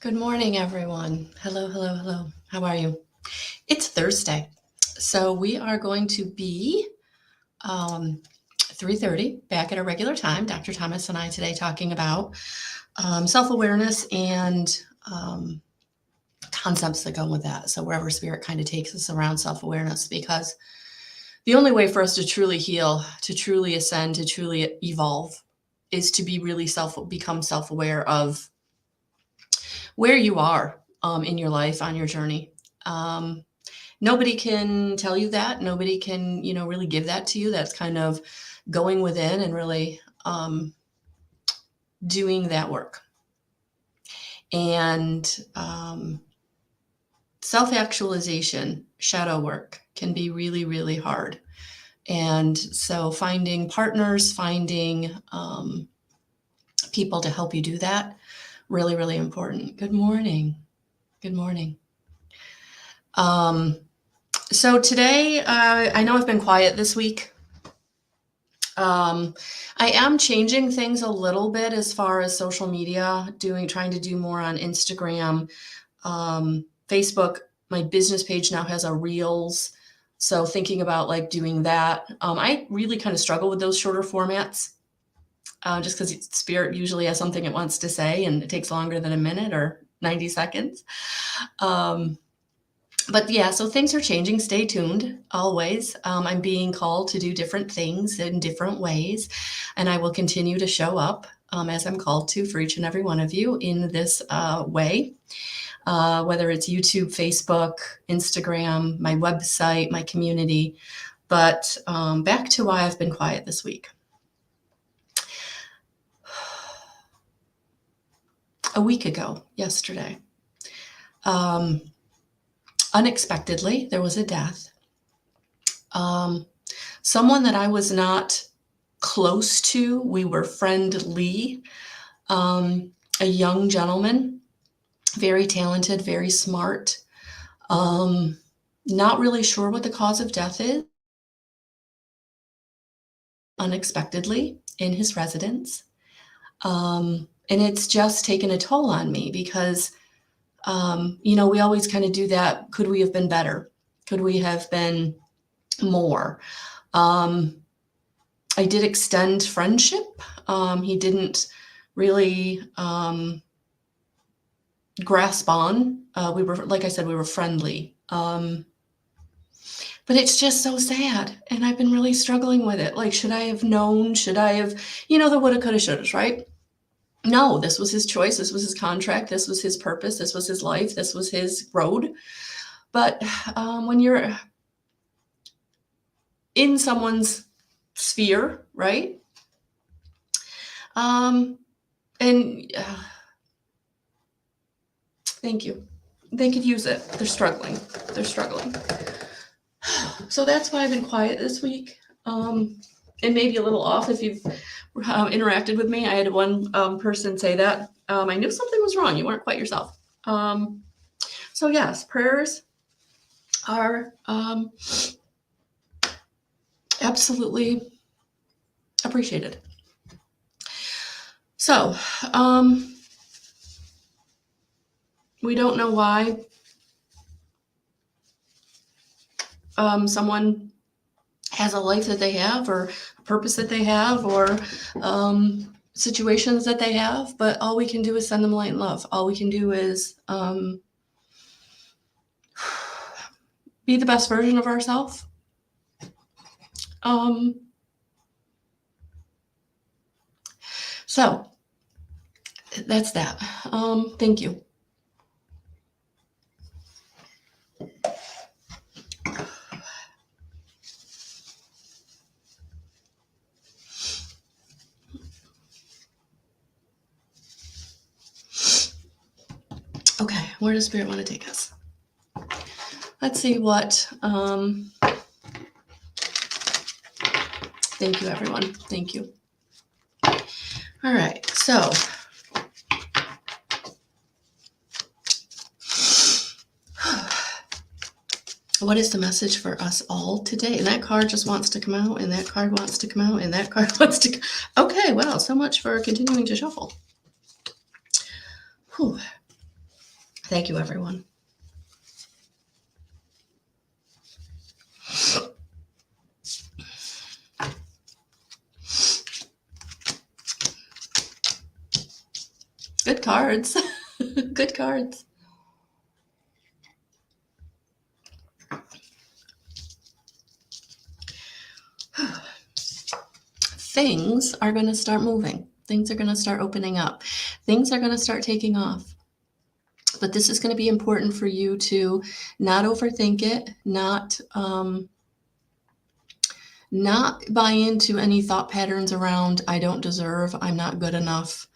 Good morning, everyone. Hello, hello, hello. How are you? It's Thursday, so we are going to be 3:30 back at our regular time. Dr. Thomas and I today talking about self-awareness and concepts that go with that. So wherever spirit kind of takes us around self-awareness, because the only way for us to truly heal, to truly ascend, to truly evolve is to be really become self-aware of where you are in your life, on your journey. Nobody can tell you that. Nobody can, really give that to you. That's kind of going within and really doing that work. And self-actualization, shadow work, can be really, really hard. And so finding partners, finding people to help you do that, really, really important. Good morning. Good morning. So today, I know I've been quiet this week. I am changing things a little bit as far as social media, trying to do more on Instagram, Facebook. My business page now has a Reels. So thinking about like doing that. I really kind of struggle with those shorter formats. Just because spirit usually has something it wants to say and it takes longer than a minute or 90 seconds. But yeah, so things are changing. Stay tuned always. I'm being called to do different things in different ways, and I will continue to show up as I'm called to for each and every one of you in this way, whether it's YouTube, Facebook, Instagram, my website, my community. But back to why I've been quiet this week. A week ago, yesterday, unexpectedly, there was a death. Someone that I was not close to, we were friendly, a young gentleman, very talented, very smart, not really sure what the cause of death is, unexpectedly in his residence. And it's just taken a toll on me because, we always kind of do that. Could we have been better? Could we have been more? I did extend friendship. He didn't really grasp on. We were, like I said, we were friendly. But it's just so sad. And I've been really struggling with it. Like, should I have known? Should I have, the woulda, coulda, shouldas, right? No, this was his choice. This was his contract. This was his purpose. This was his life. This was his road. But when you're in someone's sphere, right? Thank you. They could use it. They're struggling. So that's why I've been quiet this week. And maybe a little off if you've interacted with me. I had one person say that. I knew something was wrong. You weren't quite yourself. So yes, prayers are absolutely appreciated. So we don't know why someone has a life that they have or a purpose that they have or situations that they have, but all we can do is send them light and love. All we can do is be the best version of ourselves. So that's that. Thank you. Okay, where does Spirit want to take us? Let's see what. Thank you, everyone. Thank you. All right, so what is the message for us all today? And that card just wants to come out, and that card wants to come out, and that card wants to. Okay, well, so much for continuing to shuffle. Whew. Thank you, everyone. Good cards. Good cards. Things are going to start moving. Things are going to start opening up. Things are going to start taking off. But this is going to be important for you to not overthink it, not buy into any thought patterns around I don't deserve, I'm not good enough,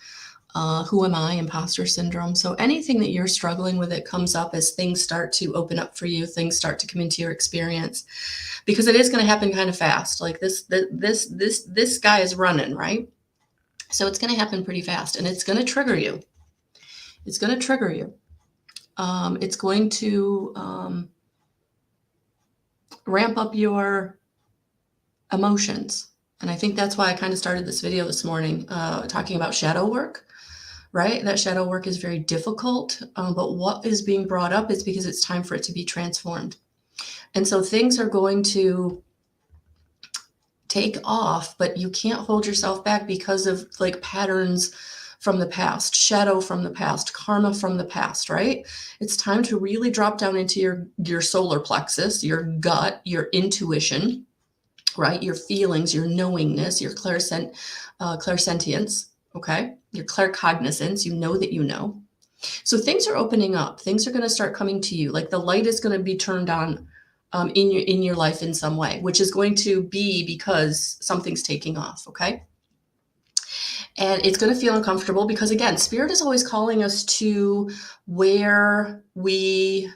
who am I, imposter syndrome. So anything that you're struggling with that comes up as things start to open up for you, things start to come into your experience, because it is going to happen kind of fast. Like this guy is running, right? So it's going to happen pretty fast, and it's going to trigger you. It's going to trigger you. It's going to ramp up your emotions. And I think that's why I kind of started this video this morning, talking about shadow work, right? That shadow work is very difficult, but what is being brought up is because it's time for it to be transformed. And so things are going to take off, but you can't hold yourself back because of like patterns from the past, shadow from the past, karma from the past, right? It's time to really drop down into your solar plexus, your gut, your intuition, right? Your feelings, your knowingness, your clairsentience, okay? Your claircognizance, you know that you know. So things are opening up. Things are going to start coming to you. Like the light is going to be turned on in your life in some way, which is going to be because something's taking off, okay? And it's going to feel uncomfortable because, again, Spirit is always calling us to where we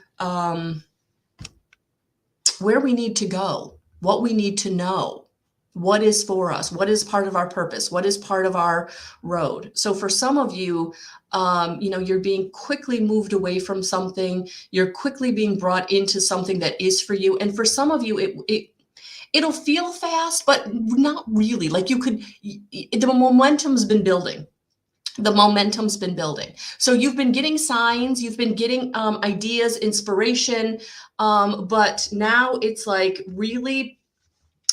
need to go, what we need to know, what is for us, what is part of our purpose, what is part of our road. So for some of you, you're being quickly moved away from something. You're quickly being brought into something that is for you. And for some of you, it'll feel fast, but not really. Like the momentum's been building. The momentum's been building. So you've been getting signs, you've been getting ideas, inspiration, but now it's like really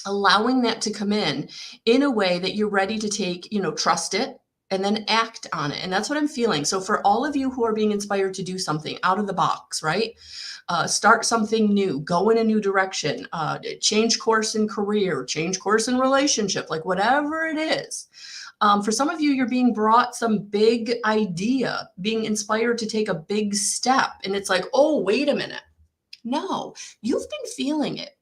allowing that to come in a way that you're ready to take, trust it and then act on it. And that's what I'm feeling. So for all of you who are being inspired to do something out of the box, right? Start something new, go in a new direction, change course in career, change course in relationship, like whatever it is. For some of you, you're being brought some big idea, being inspired to take a big step. And it's like, oh, wait a minute. No, you've been feeling it.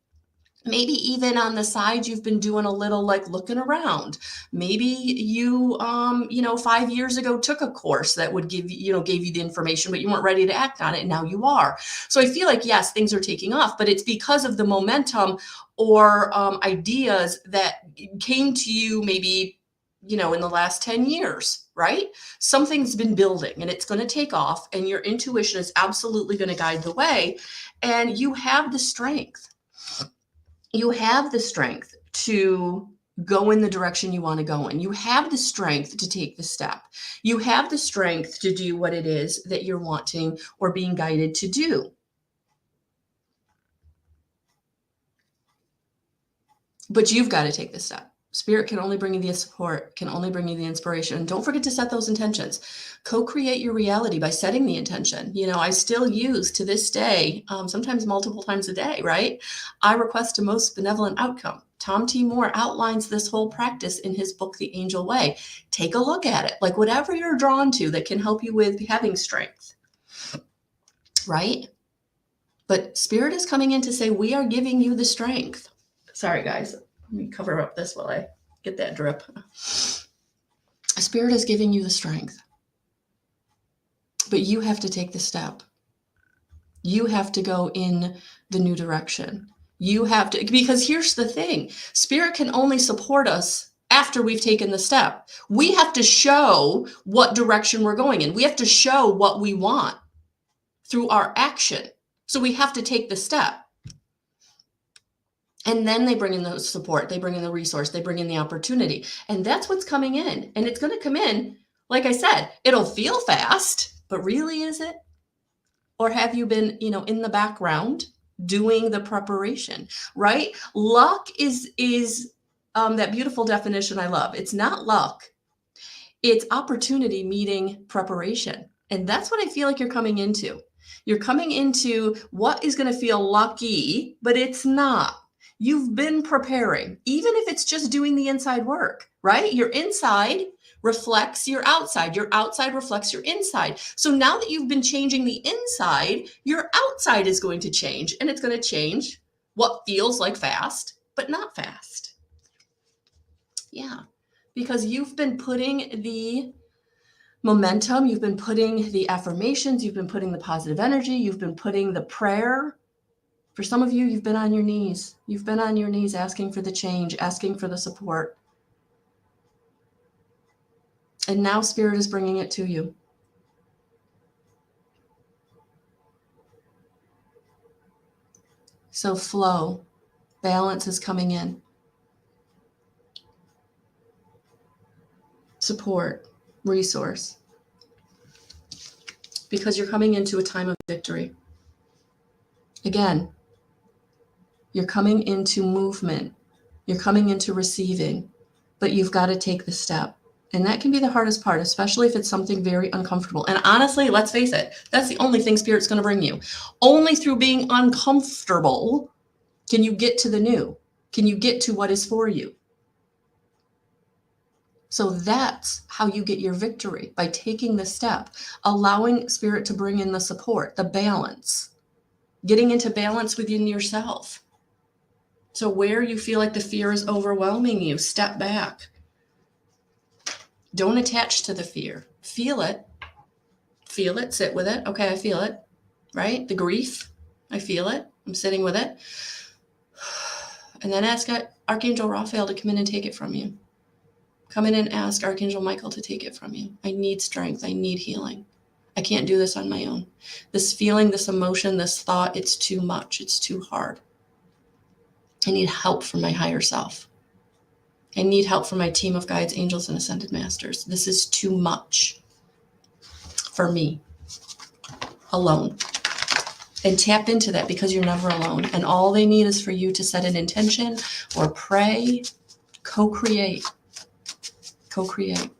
Maybe even on the side, you've been doing a little like looking around. Maybe you, 5 years ago took a course that would gave you the information, but you weren't ready to act on it. And now you are. So I feel like, yes, things are taking off, but it's because of the momentum or ideas that came to you maybe, in the last 10 years, right? Something's been building and it's going to take off, and your intuition is absolutely going to guide the way. And you have the strength. You have the strength to go in the direction you want to go in. You have the strength to take the step. You have the strength to do what it is that you're wanting or being guided to do. But you've got to take the step. Spirit can only bring you the support, can only bring you the inspiration. And don't forget to set those intentions. Co-create your reality by setting the intention. I still use to this day, sometimes multiple times a day, right? I request a most benevolent outcome. Tom T. Moore outlines this whole practice in his book, The Angel Way. Take a look at it. Like whatever you're drawn to that can help you with having strength, right? But Spirit is coming in to say, we are giving you the strength. Sorry, guys. Let me cover up this while I get that drip. Spirit is giving you the strength. But you have to take the step. You have to go in the new direction. You have to, because here's the thing. Spirit can only support us after we've taken the step. We have to show what direction we're going in. We have to show what we want through our action. So we have to take the step. And then they bring in the support, they bring in the resource, they bring in the opportunity. And that's what's coming in. And it's going to come in, like I said, it'll feel fast, but really is it? Or have you been, in the background doing the preparation, right? Luck is that beautiful definition I love. It's not luck. It's opportunity meeting preparation. And that's what I feel like you're coming into. You're coming into what is going to feel lucky, but it's not. You've been preparing, even if it's just doing the inside work, right? Your inside reflects your outside. Your outside reflects your inside. So now that you've been changing the inside, your outside is going to change, and it's going to change what feels like fast, but not fast. Yeah, because you've been putting the momentum, you've been putting the affirmations, you've been putting the positive energy, you've been putting the prayer. For some of you, you've been on your knees. You've been on your knees asking for the change, asking for the support. And now Spirit is bringing it to you. So flow, balance is coming in. Support, resource. Because you're coming into a time of victory. Again, you're coming into movement. You're coming into receiving, but you've got to take the step. And that can be the hardest part, especially if it's something very uncomfortable. And honestly, let's face it, that's the only thing Spirit's going to bring you. Only through being uncomfortable can you get to the new. Can you get to what is for you? So that's how you get your victory, by taking the step, allowing Spirit to bring in the support, the balance, getting into balance within yourself. So where you feel like the fear is overwhelming you, step back. Don't attach to the fear. Feel it. Feel it. Sit with it. Okay, I feel it. Right? The grief. I feel it. I'm sitting with it. And then ask Archangel Raphael to come in and take it from you. Come in and ask Archangel Michael to take it from you. I need strength. I need healing. I can't do this on my own. This feeling, this emotion, this thought, it's too much. It's too hard. I need help from my higher self. I need help from my team of guides, angels, and ascended masters. This is too much for me alone. And tap into that, because you're never alone. And all they need is for you to set an intention or pray, co-create. Co-create.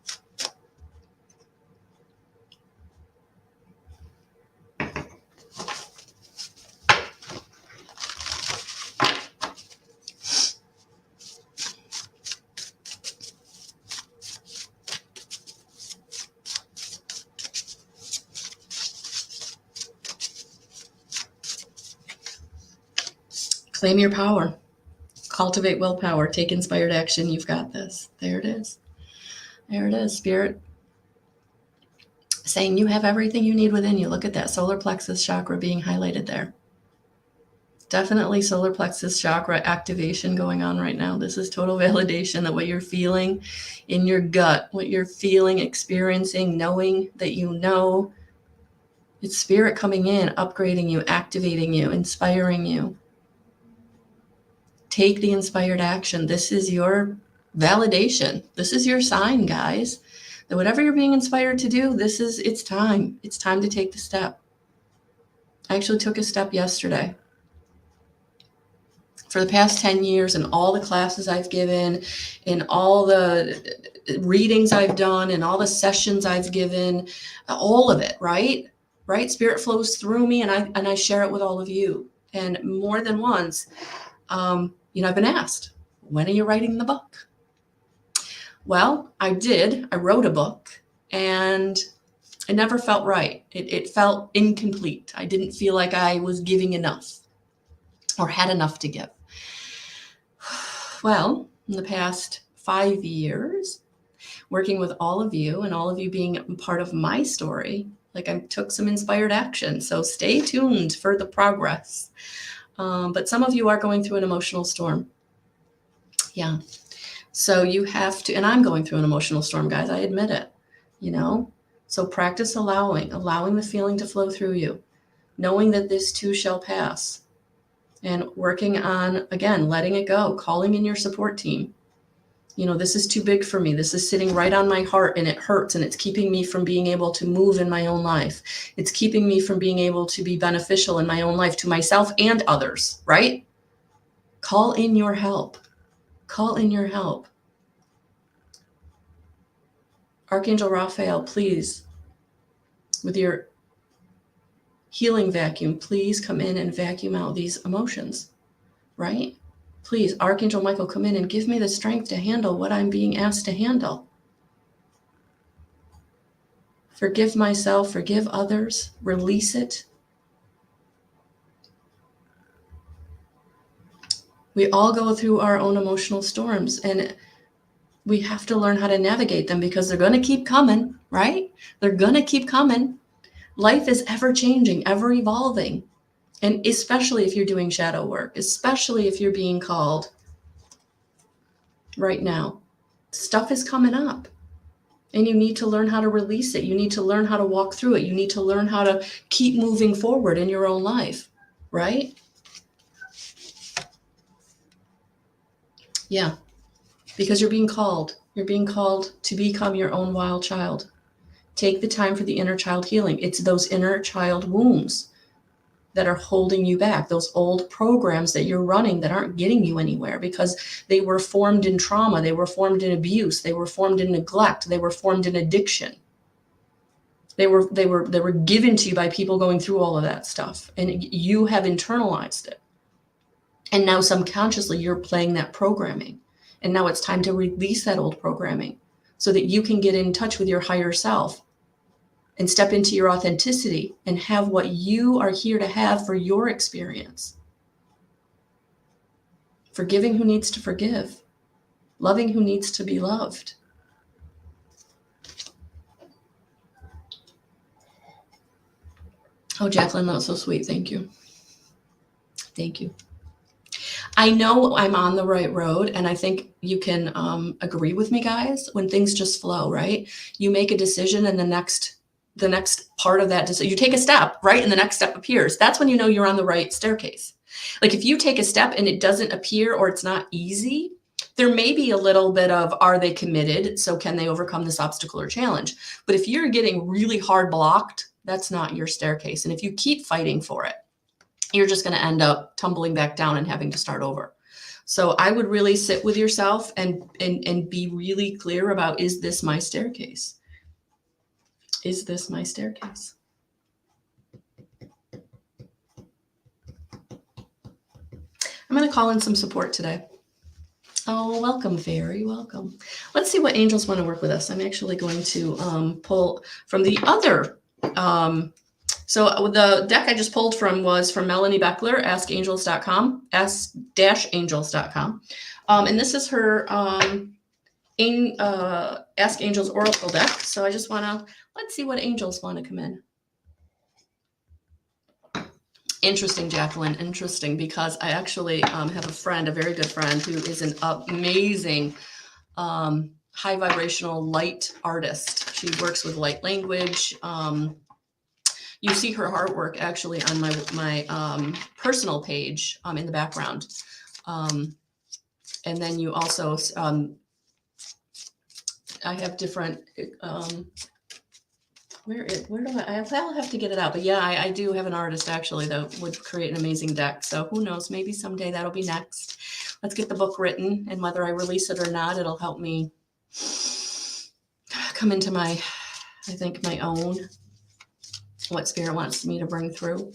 Claim your power. Cultivate willpower. Take inspired action. You've got this. There it is. There it is. Spirit saying you have everything you need within you. Look at that solar plexus chakra being highlighted there. Definitely solar plexus chakra activation going on right now. This is total validation that what you're feeling in your gut, what you're feeling, experiencing, knowing that you know, it's Spirit coming in, upgrading you, activating you, inspiring you. Take the inspired action. This is your validation. This is your sign, guys, that whatever you're being inspired to do, it's time. It's time to take the step. I actually took a step yesterday. For the past 10 years, and all the classes I've given, and all the readings I've done, and all the sessions I've given, all of it, right? Spirit flows through me, and I share it with all of you. And more than once, I've been asked, when are you writing the book? Well, I wrote a book, and it never felt right. It felt incomplete. I didn't feel like I was giving enough or had enough to give. Well, in the past 5 years, working with all of you, and all of you being part of my story, like, I took some inspired action. So stay tuned for the progress. But some of you are going through an emotional storm. Yeah. So you have to, and I'm going through an emotional storm, guys. I admit it, So practice allowing the feeling to flow through you, knowing that this too shall pass, and working on, again, letting it go, calling in your support team, This is too big for me. This is sitting right on my heart and it hurts and it's keeping me from being able to move in my own life. It's keeping me from being able to be beneficial in my own life to myself and others, right? Call in your help. Call in your help. Archangel Raphael, please, with your healing vacuum, please come in and vacuum out these emotions, right? Please, Archangel Michael, come in and give me the strength to handle what I'm being asked to handle. Forgive myself, forgive others, release it. We all go through our own emotional storms, and we have to learn how to navigate them because they're going to keep coming, right? They're going to keep coming. Life is ever changing, ever evolving. And especially if you're doing shadow work, especially if you're being called right now, stuff is coming up. And you need to learn how to release it. You need to learn how to walk through it. You need to learn how to keep moving forward in your own life, right? Yeah, because you're being called. You're being called to become your own wild child. Take the time for the inner child healing. It's those inner child wounds that are holding you back, those old programs that you're running that aren't getting you anywhere because they were formed in trauma, they were formed in abuse, they were formed in neglect, they were formed in addiction. They were given to you by people going through all of that stuff, and you have internalized it. And now subconsciously you're playing that programming. And now it's time to release that old programming so that you can get in touch with your higher self and step into your authenticity and have what you are here to have for your experience. Forgiving who needs to forgive. Loving who needs to be loved. Oh, Jacqueline, that was so sweet. Thank you. Thank you. I know I'm on the right road, and I think you can agree with me, guys, when things just flow, right? You make a decision and the next part of that decision, you take a step, right? And the next step appears. That's when you know you're on the right staircase. Like if you take a step and it doesn't appear or it's not easy, there may be a little bit of, are they committed? So can they overcome this obstacle or challenge? But if you're getting really hard blocked, that's not your staircase. And if you keep fighting for it, you're just going to end up tumbling back down and having to start over. So I would really sit with yourself and be really clear about, is this my staircase? Is this my staircase? I'm going to call in some support today. Oh, welcome. Very welcome. Let's see what angels want to work with us. I'm actually going to pull from the other. So the deck I just pulled from was from Melanie Beckler, askangels.com, ask-angels.com. And this is her Ask Angels Oracle deck. So I just want to, let's see what angels want to come in. Interesting, Jacqueline, interesting, because I actually have a friend, a very good friend, who is an amazing high vibrational light artist. She works with light language. You see her artwork actually on my personal page in the background. And then you also, I have different, where do I'll have to get it out. But yeah, I do have an artist actually that would create an amazing deck. So who knows, maybe someday that'll be next. Let's get the book written, and whether I release it or not, it'll help me come into my, I think, my own, what Spirit wants me to bring through.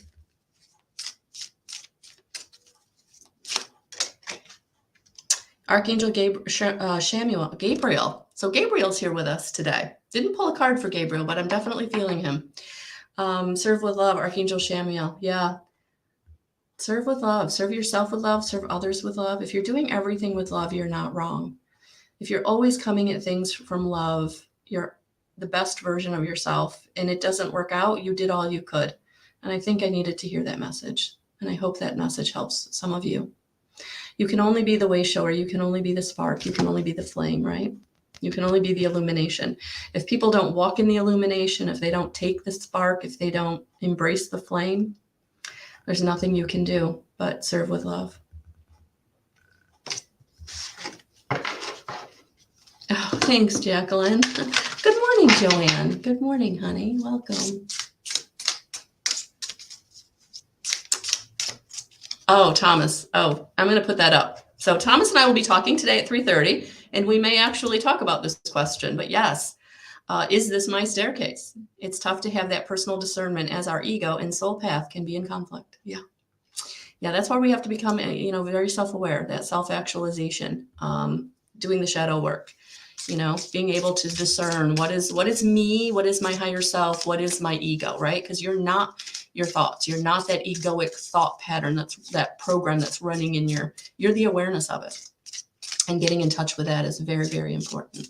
Archangel Gabriel. So Gabriel's here with us today. Didn't pull a card for Gabriel, but I'm definitely feeling him. Serve with love, Archangel Shamiel. Yeah. Serve with love. Serve yourself with love. Serve others with love. If you're doing everything with love, you're not wrong. If you're always coming at things from love, you're the best version of yourself, and it doesn't work out, you did all you could. And I think I needed to hear that message. And I hope that message helps some of you. You can only be the way shower. You can only be the spark. You can only be the flame, right? You can only be the illumination. If people don't walk in the illumination, if they don't take the spark, if they don't embrace the flame, there's nothing you can do but serve with love. Thanks, Jacqueline. Good morning, Joanne. Good morning, honey. Welcome. Oh, Thomas. Oh, I'm going to put that up. So Thomas and I will be talking today at 3:30, and we may actually talk about this question. But yes, is this my staircase? It's tough to have that personal discernment as our ego and soul path can be in conflict. Yeah. Yeah, that's why we have to become, very self-aware, that self-actualization, doing the shadow work, being able to discern what is me, what is my higher self, what is my ego, right? Because you're not your thoughts. You're not that egoic thought pattern, that program that's running in you're the awareness of it. And getting in touch with that is very, very important.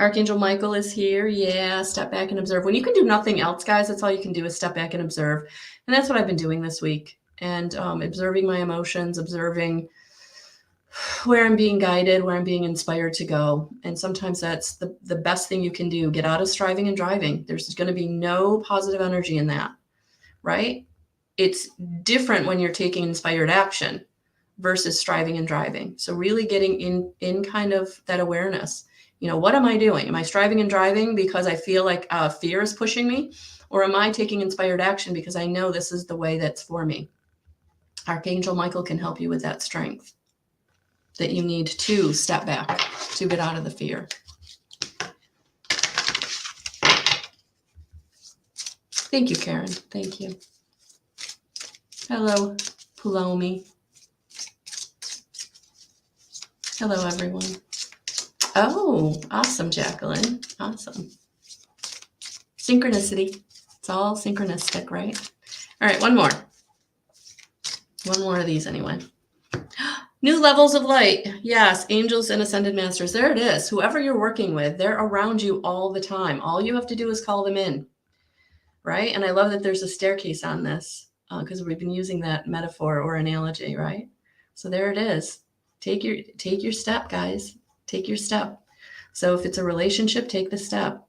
Archangel Michael is here. Yeah, step back and observe. When you can do nothing else, guys, that's all you can do is step back and observe. And that's what I've been doing this week. And observing my emotions, observing where I'm being guided, where I'm being inspired to go. And sometimes that's the best thing you can do. Get out of striving and driving. There's going to be no positive energy in that, right? It's different when you're taking inspired action versus striving and driving. So really getting in kind of that awareness. What am I doing? Am I striving and driving because I feel like fear is pushing me? Or am I taking inspired action because I know this is the way that's for me? Archangel Michael can help you with that strength that you need to step back to get out of the fear. Thank you, Karen. Thank you. Hello, Pulomi. Hello, everyone. Oh, awesome, Jacqueline. Awesome. Synchronicity. It's all synchronistic, right? All right, one more. One more of these anyway. New levels of light. Yes, angels and ascended masters. There it is. Whoever you're working with, they're around you all the time. All you have to do is call them in, right? And I love that there's a staircase on this because we've been using that metaphor or analogy, right? So there it is. Take your step, guys. Take your step. So if it's a relationship, take the step.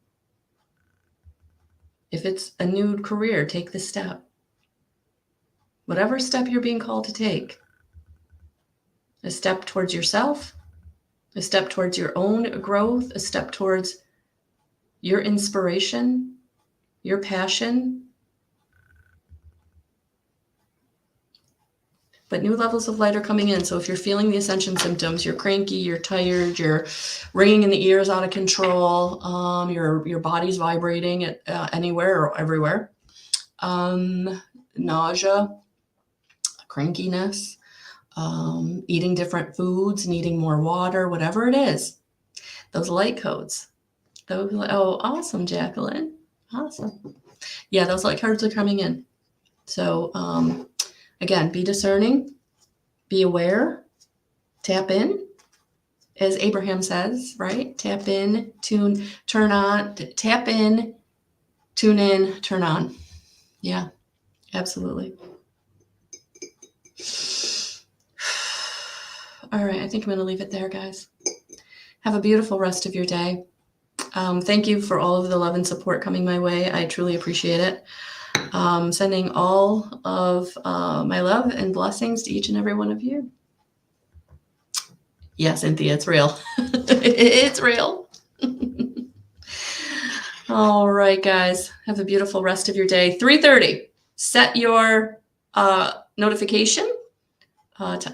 If it's a new career, take the step. Whatever step you're being called to take. A step towards yourself, a step towards your own growth, a step towards your inspiration, your passion. But new levels of light are coming in. So if you're feeling the ascension symptoms, you're cranky, you're tired, you're ringing in the ears out of control, your body's vibrating at anywhere or everywhere, nausea, crankiness, eating different foods, needing more water, whatever it is, those light codes. Oh, awesome, Jacqueline. Awesome. Yeah, those light codes are coming in. So again, be discerning, be aware, tap in, as Abraham says, right? Tap in, turn on, tap in, tune in, turn on. Yeah, absolutely. All right, I think I'm going to leave it there, guys. Have a beautiful rest of your day. Thank you for all of the love and support coming my way. I truly appreciate it. Sending all of my love and blessings to each and every one of you. Yeah, Cynthia, it's real. It's real. All right, guys. Have a beautiful rest of your day. 3:30. Set your notification.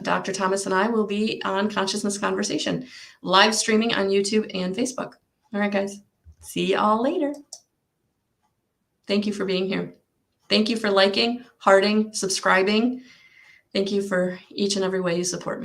Dr. Thomas and I will be on Consciousness Conversation, live streaming on YouTube and Facebook. All right, guys. See y'all later. Thank you for being here. Thank you for liking, hearting, subscribing. Thank you for each and every way you support me.